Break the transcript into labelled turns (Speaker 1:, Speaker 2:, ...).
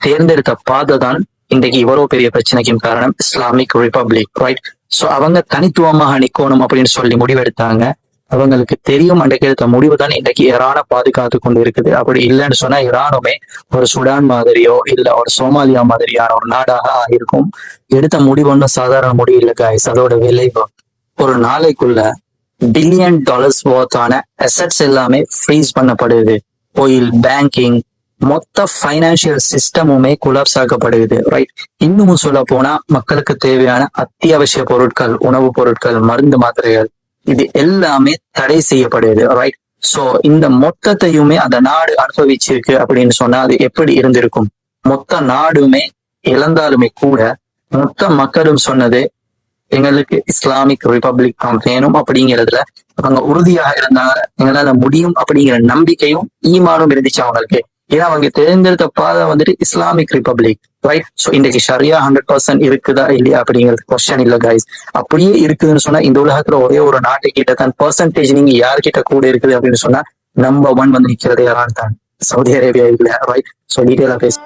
Speaker 1: தேர்ந்தெடுத்த பாதை தான் இன்றைக்கு இவ்வளவு பெரிய பிரச்சனைக்கும் காரணம் இஸ்லாமிக் ரிபப்ளிக், ரைட்? சோ அவங்க தனித்துவமாக நிக்கணும் அப்படின்னு சொல்லி முடிவெடுத்தாங்க. அவங்களுக்கு தெரியும் அன்றைக்கு எடுத்த முடிவு தான் இன்றைக்கு ஈரானை பாதுகாத்து கொண்டு இருக்குது. அப்படி இல்லைன்னு சொன்னா ஈரானுமே ஒரு சுடான் மாதிரியோ இல்ல ஒரு சோமாலியா மாதிரியான ஒரு நாடாக ஆகிருக்கும். எடுத்த முடிவு ஒன்றும் சாதாரண முடிவு இல்லை காய்ஸ். அதோட விளைவு ஒரு நாளைக்குள்ள பில்லியன் டாலர்ஸ் ஒர்த்தான அசெட்ஸ் எல்லாமே ஃப்ரீஸ் பண்ணப்படுது. ஆயில், பேங்கிங், மொத்த பைனான்சியல் சிஸ்டமுமே கொலாப்ஸ் ஆக்கப்படுது, ரைட்? இன்னமும் சொல்ல போனா மக்களுக்கு தேவையான அத்தியாவசிய பொருட்கள், உணவுப் பொருட்கள், மருந்து மாத்திரைகள் இது எல்லாமே தடை செய்யப்படுது, ரைட்? சோ இந்த மொத்தத்தையுமே அந்த நாடு அனுபவிச்சிருக்கு அப்படின்னு சொன்னா அது எப்படி இருந்திருக்கும்? மொத்த நாடுமே இழந்தாலுமே கூட மொத்த மக்களும் சொன்னது எங்களுக்கு இஸ்லாமிக் ரிபப்ளிக் தான் வேணும் அப்படிங்கிறதுல அவங்க உறுதியாக இருந்தாங்க. எங்களால முடியும் அப்படிங்கிற நம்பிக்கையும் ஈமானும் இருந்துச்சு அவங்களுக்கு. ஏன்னா அவங்க தேர்ந்தெடுத்த பாதை வந்துட்டு இஸ்லாமிக் ரிபப்ளிக், ரைட்? சோ இன்றைக்கு ஷரியா 100% இருக்குதா இல்லையா அப்படிங்கிறது கொஸ்டின் இல்ல கைஸ். அப்படியே இருக்குதுன்னு சொன்னா இந்த உலகத்துல ஒரே ஒரு நாட்டு கிட்ட தான் பெர்சன்டேஜ் நீங்க யார்கிட்ட கூட இருக்குது அப்படின்னு சொன்னா நம்பர் 1 வந்து நிக்கிறது யாரான்னு தான், சவுதி அரேபியா இல்ல, ரைட்? சோ டீட்டெயிலா பேச